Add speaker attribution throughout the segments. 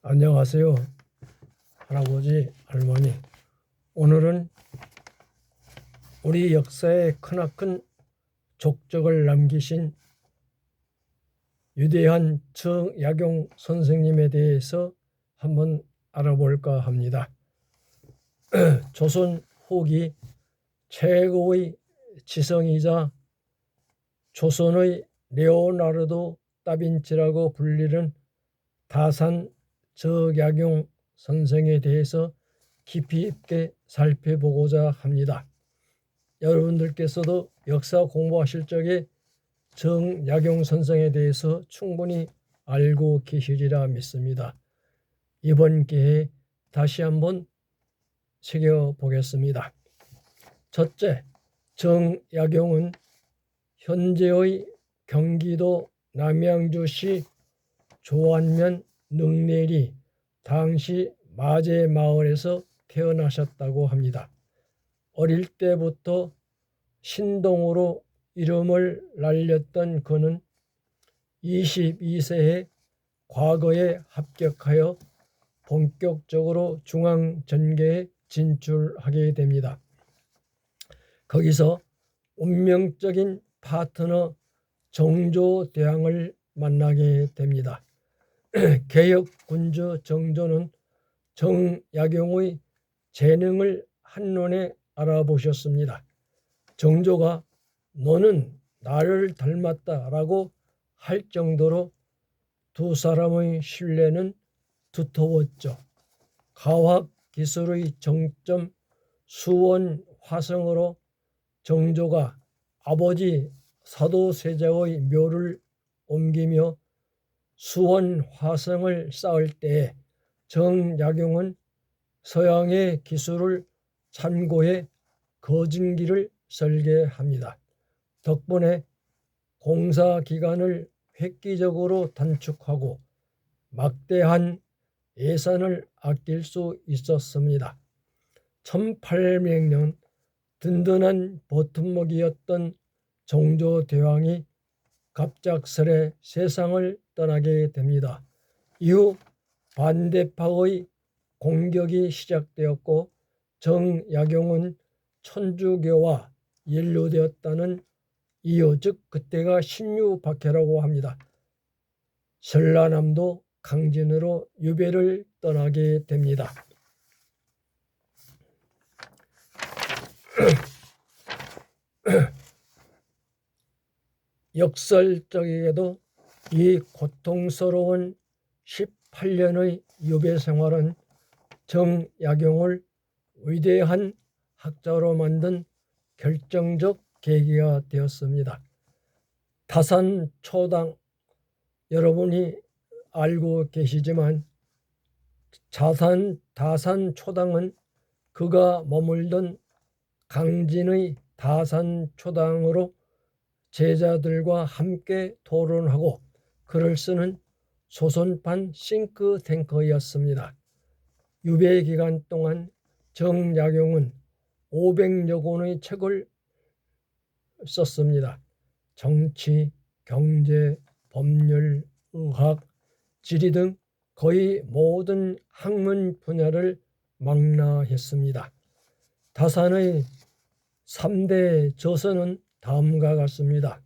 Speaker 1: 안녕하세요. 할아버지, 할머니. 오늘은 우리 역사에 크나큰 족적을 남기신 위대한 정약용 선생님에 대해서 한번 알아볼까 합니다. 조선 후기 최고의 지성이자 조선의 레오나르도 다빈치라고 불리는 다산 정약용 선생에 대해서 깊이 있게 살펴보고자 합니다. 여러분들께서도 역사 공부하실 적에 정약용 선생에 대해서 충분히 알고 계시리라 믿습니다. 이번 기회에 다시 한번 새겨보겠습니다. 첫째, 정약용은 현재의 경기도 남양주시 조안면 능내리 당시 마제마을에서 태어나셨다고 합니다. 어릴 때부터 신동으로 이름을 날렸던 그는 22세에 과거에 합격하여 본격적으로 중앙전개에 진출하게 됩니다. 거기서 운명적인 파트너 정조대왕을 만나게 됩니다. 개혁군주 정조는 정약용의 재능을 한눈에 알아보셨습니다. 정조가 너는 나를 닮았다라고 할 정도로 두 사람의 신뢰는 두터웠죠. 과학기술의 정점 수원 화성으로 정조가 아버지 사도세자의 묘를 옮기며 수원 화성을 쌓을 때에 정약용은 서양의 기술을 참고해 거진기를 설계합니다. 덕분에 공사 기간을 획기적으로 단축하고 막대한 예산을 아낄 수 있었습니다. 1800년 든든한 버팀목이었던 정조대왕이 갑작스레 세상을 떠나게 됩니다. 이후 반대파의 공격이 시작되었고 정약용은 천주교와 연루되었다는 이유, 즉 그때가 신유박해라고 합니다. 전라남도 강진으로 유배를 떠나게 됩니다. 역설적이게도 이 고통스러운 18년의 유배 생활은 정약용을 위대한 학자로 만든 결정적 계기가 되었습니다. 다산초당, 여러분이 알고 계시지만 다산초당은 그가 머물던 강진의 다산초당으로 제자들과 함께 토론하고 글을 쓰는 조선판 싱크탱크였습니다. 유배 기간 동안 정약용은 500여 권의 책을 썼습니다. 정치, 경제, 법률, 의학, 지리 등 거의 모든 학문 분야를 망라했습니다. 다산의 3대 저서는 다음과 같습니다.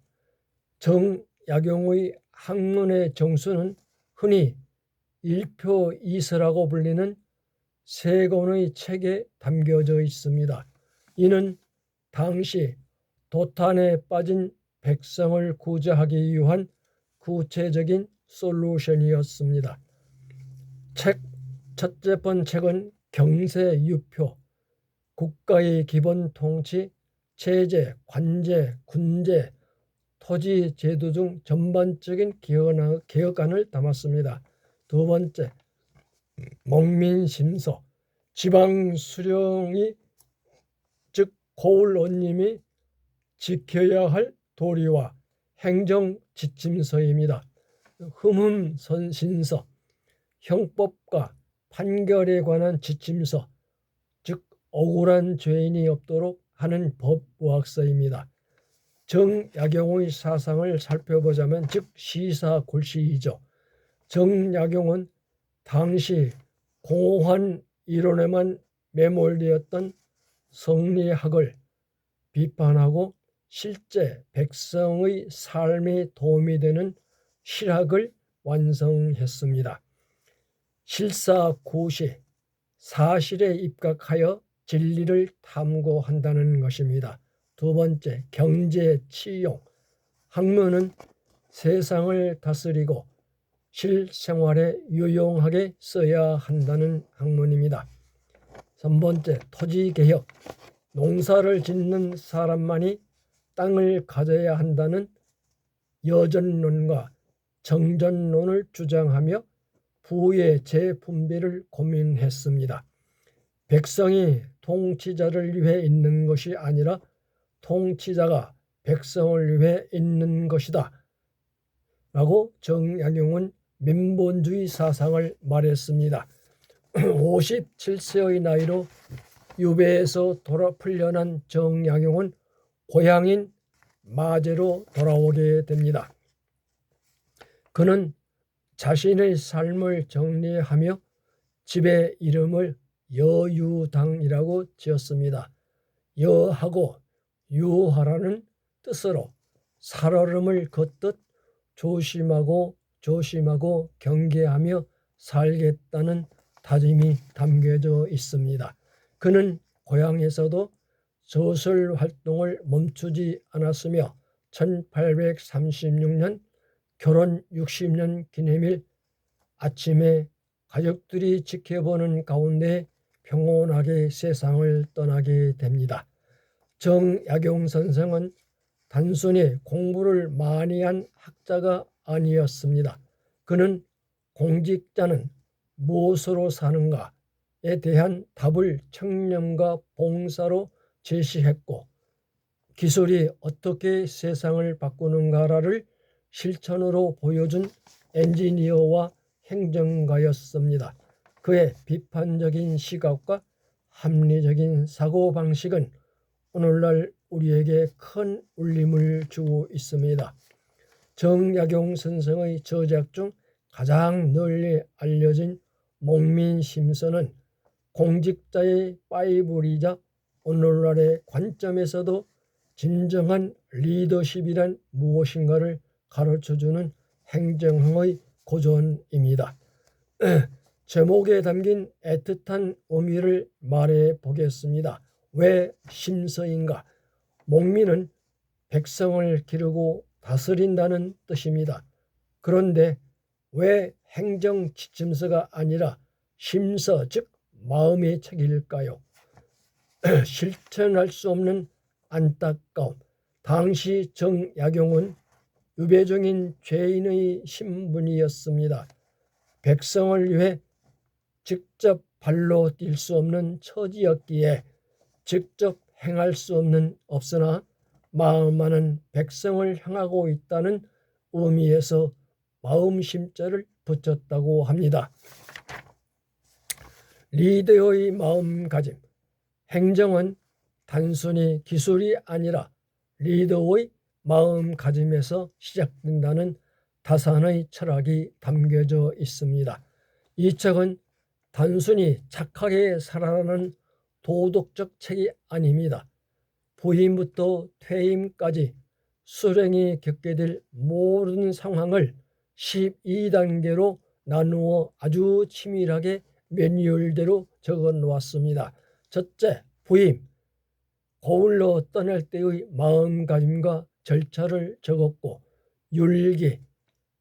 Speaker 1: 정약용의 학문의 정수는 흔히 일표이서라고 불리는 3권의 책에 담겨져 있습니다. 이는 당시 도탄에 빠진 백성을 구제하기 위한 구체적인 솔루션이었습니다. 첫째 번 책은 경세유표, 국가의 기본 통치, 체제, 관제, 군제, 토지 제도 등 전반적인 개혁안을 담았습니다. 두 번째, 목민심서, 지방 수령이 즉 고을원님이 지켜야 할 도리와 행정 지침서입니다. 흠흠신서, 형법과 판결에 관한 지침서, 즉 억울한 죄인이 없도록 하는 법의학서입니다. 정약용의 사상을 살펴보자면 즉 시사골시이죠. 정약용은 당시 공허한 이론에만 매몰되었던 성리학을 비판하고 실제 백성의 삶에 도움이 되는 실학을 완성했습니다. 실사구시, 사실에 입각하여 진리를 탐구한다는 것입니다. 두 번째, 경제치용. 학문은 세상을 다스리고 실생활에 유용하게 써야 한다는 학문입니다. 3번째, 토지개혁. 농사를 짓는 사람만이 땅을 가져야 한다는 여전론과 정전론을 주장하며 부의 재분배를 고민했습니다. 백성이 통치자를 위해 있는 것이 아니라 통치자가 백성을 위해 있는 것이다 라고 정약용은 민본주의 사상을 말했습니다. 57세의 나이로 유배에서 풀려난 정약용은 고향인 마제로 돌아오게 됩니다. 그는 자신의 삶을 정리하며 집의 이름을 여유당이라고 지었습니다. 여하고 유하라는 뜻으로 살얼음을 걷듯 조심하고 경계하며 살겠다는 다짐이 담겨져 있습니다. 그는 고향에서도 저술 활동을 멈추지 않았으며 1836년 결혼 60년 기념일 아침에 가족들이 지켜보는 가운데 평온하게 세상을 떠나게 됩니다. 정약용 선생은 단순히 공부를 많이 한 학자가 아니었습니다. 그는 공직자는 무엇으로 사는가에 대한 답을 청렴과 봉사로 제시했고, 기술이 어떻게 세상을 바꾸는가를 실천으로 보여준 엔지니어와 행정가였습니다. 그의 비판적인 시각과 합리적인 사고방식은 오늘날 우리에게 큰 울림을 주고 있습니다. 정약용 선생의 저작 중 가장 널리 알려진 목민심서는 공직자의 바이블이자 오늘날의 관점에서도 진정한 리더십이란 무엇인가를 가르쳐주는 행정형의 고전입니다. 제목에 담긴 애틋한 의미를 말해 보겠습니다. 왜 심서인가? 목민은 백성을 기르고 다스린다는 뜻입니다. 그런데 왜 행정지침서가 아니라 심서, 즉 마음의 책일까요? 실천할 수 없는 안타까움. 당시 정약용은 유배 중인 죄인의 신분이었습니다. 백성을 위해 직접 발로 뛸 수 없는 처지였기에 직접 행할 수 없으나 마음만은 백성을 향하고 있다는 의미에서 마음심자를 붙였다고 합니다. 리더의 마음가짐. 행정은 단순히 기술이 아니라 리더의 마음가짐에서 시작된다는 다산의 철학이 담겨져 있습니다. 이 책은 단순히 착하게 살아라는 도덕적 책이 아닙니다. 부임부터 퇴임까지 수령이 겪게 될 모든 상황을 12단계로 나누어 아주 치밀하게 매뉴얼대로 적어 놓았습니다. 첫째, 부임. 거울로 떠날 때의 마음가짐과 절차를 적었고, 율기,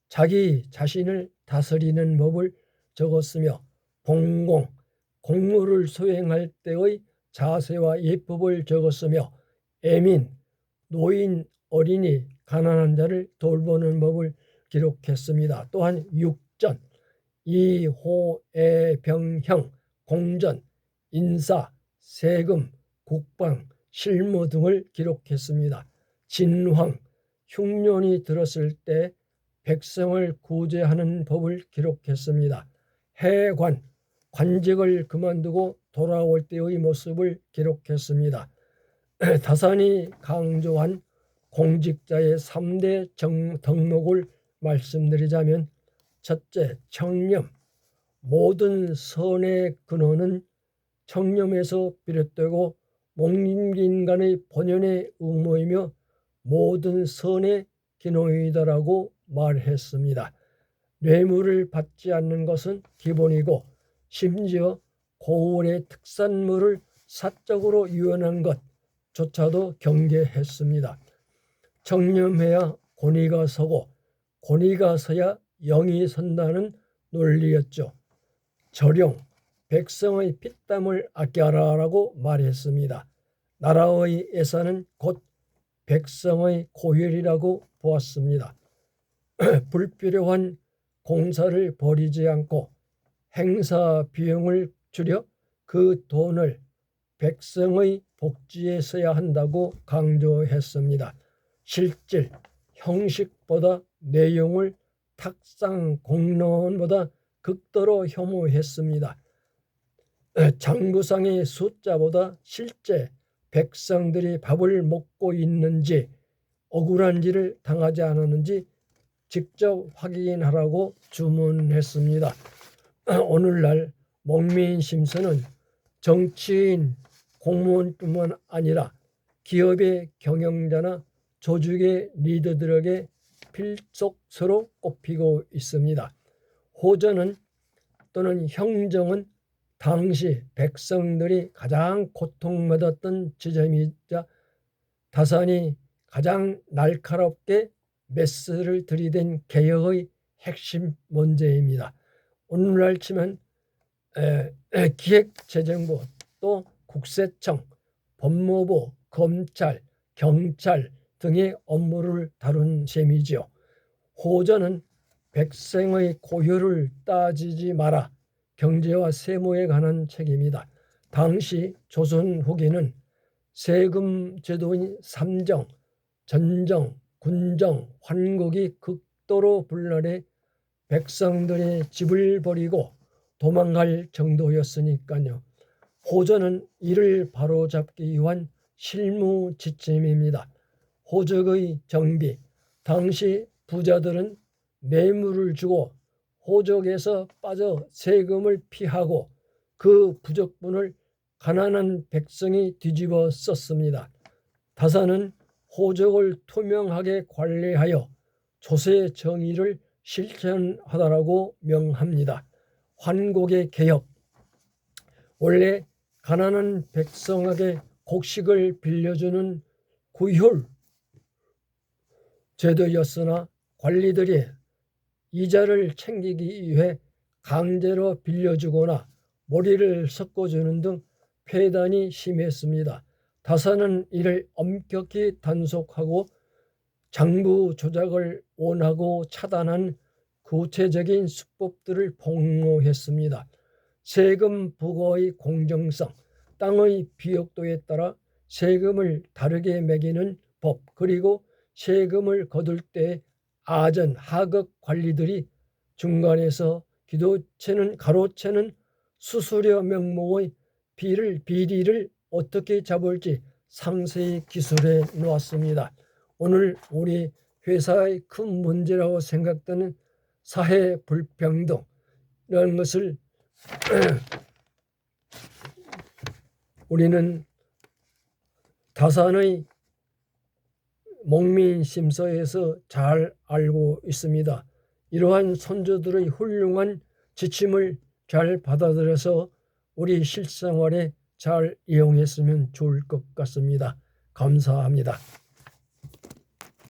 Speaker 1: 자기 자신을 다스리는 법을 적었으며, 봉공, 공무를 수행할 때의 자세와 예법을 적었으며, 애민, 노인, 어린이, 가난한 자를 돌보는 법을 기록했습니다. 또한 육전, 이호애, 병형, 공전, 인사, 세금, 국방, 실무 등을 기록했습니다. 진황, 흉년이 들었을 때 백성을 구제하는 법을 기록했습니다. 해관, 관직을 그만두고 돌아올 때의 모습을 기록했습니다. 다산이 강조한 공직자의 3대 덕목을 말씀드리자면, 첫째, 청렴, 모든 선의 근원은 청렴에서 비롯되고 목림인간의 본연의 의무이며 모든 선의 기노이다라고 말했습니다. 뇌물을 받지 않는 것은 기본이고 심지어 고을의 특산물을 사적으로 유연한 것조차도 경계했습니다. 청렴해야 권위가 서고 권위가 서야 영이 선다는 논리였죠. 절용, 백성의 피땀을 아껴라라고 말했습니다. 나라의 예산은 곧 백성의 고혈이라고 보았습니다. 불필요한 공사를 벌이지 않고 행사 비용을 줄여 그 돈을 백성의 복지에 써야 한다고 강조했습니다. 실질, 형식보다 내용을 탁상 공론보다 극도로 혐오했습니다. 장부상의 숫자보다 실제 백성들이 밥을 먹고 있는지 억울한 일을 당하지 않았는지 직접 확인하라고 주문했습니다. 오늘날 목민심서는 정치인, 공무원뿐만 아니라 기업의 경영자나 조직의 리더들에게 필속서로 꼽히고 있습니다. 호전은 또는 형정은 당시 백성들이 가장 고통받았던 지점이자 다산이 가장 날카롭게 메스를 들이댄 개혁의 핵심 문제입니다. 오늘날 치면 기획재정부 또 국세청, 법무부, 검찰, 경찰 등의 업무를 다룬 셈이지요. 호전은 백성의 고효를 따지지 마라. 경제와 세무에 관한 책입니다. 당시 조선 후기는 세금 제도인 삼정, 전정, 군정, 환국이 극도로 불란해 백성들이 집을 버리고 도망갈 정도였으니까요. 호전은 이를 바로잡기 위한 실무 지침입니다. 호적의 정비, 당시 부자들은 뇌물을 주고 호적에서 빠져 세금을 피하고 그 부적분을 가난한 백성이 뒤집어 썼습니다. 다산은 호적을 투명하게 관리하여 조세 정의를 실천하라고 명합니다. 환곡의 개혁, 원래 가난한 백성에게 곡식을 빌려주는 구휼 제도였으나 관리들이 이자를 챙기기 위해 강제로 빌려주거나 모리를 섞어주는 등 폐단이 심했습니다. 다산은 이를 엄격히 단속하고 장부 조작을 원하고 차단한 구체적인 수법들을 폭로했습니다. 세금 부과의 공정성, 땅의 비옥도에 따라 세금을 다르게 매기는 법, 그리고 세금을 거둘 때 아전, 하급 관리들이 중간에서 가로채는 수수료 명목의 비리를 어떻게 잡을지 상세히 기술해 놓았습니다. 오늘 우리 회사의 큰 문제라고 생각되는 사회 불평등이라는 것을 우리는 다산의 목민심서에서 잘 알고 있습니다. 이러한 선조들의 훌륭한 지침을 잘 받아들여서 우리 실생활에 잘 이용했으면 좋을 것 같습니다. 감사합니다.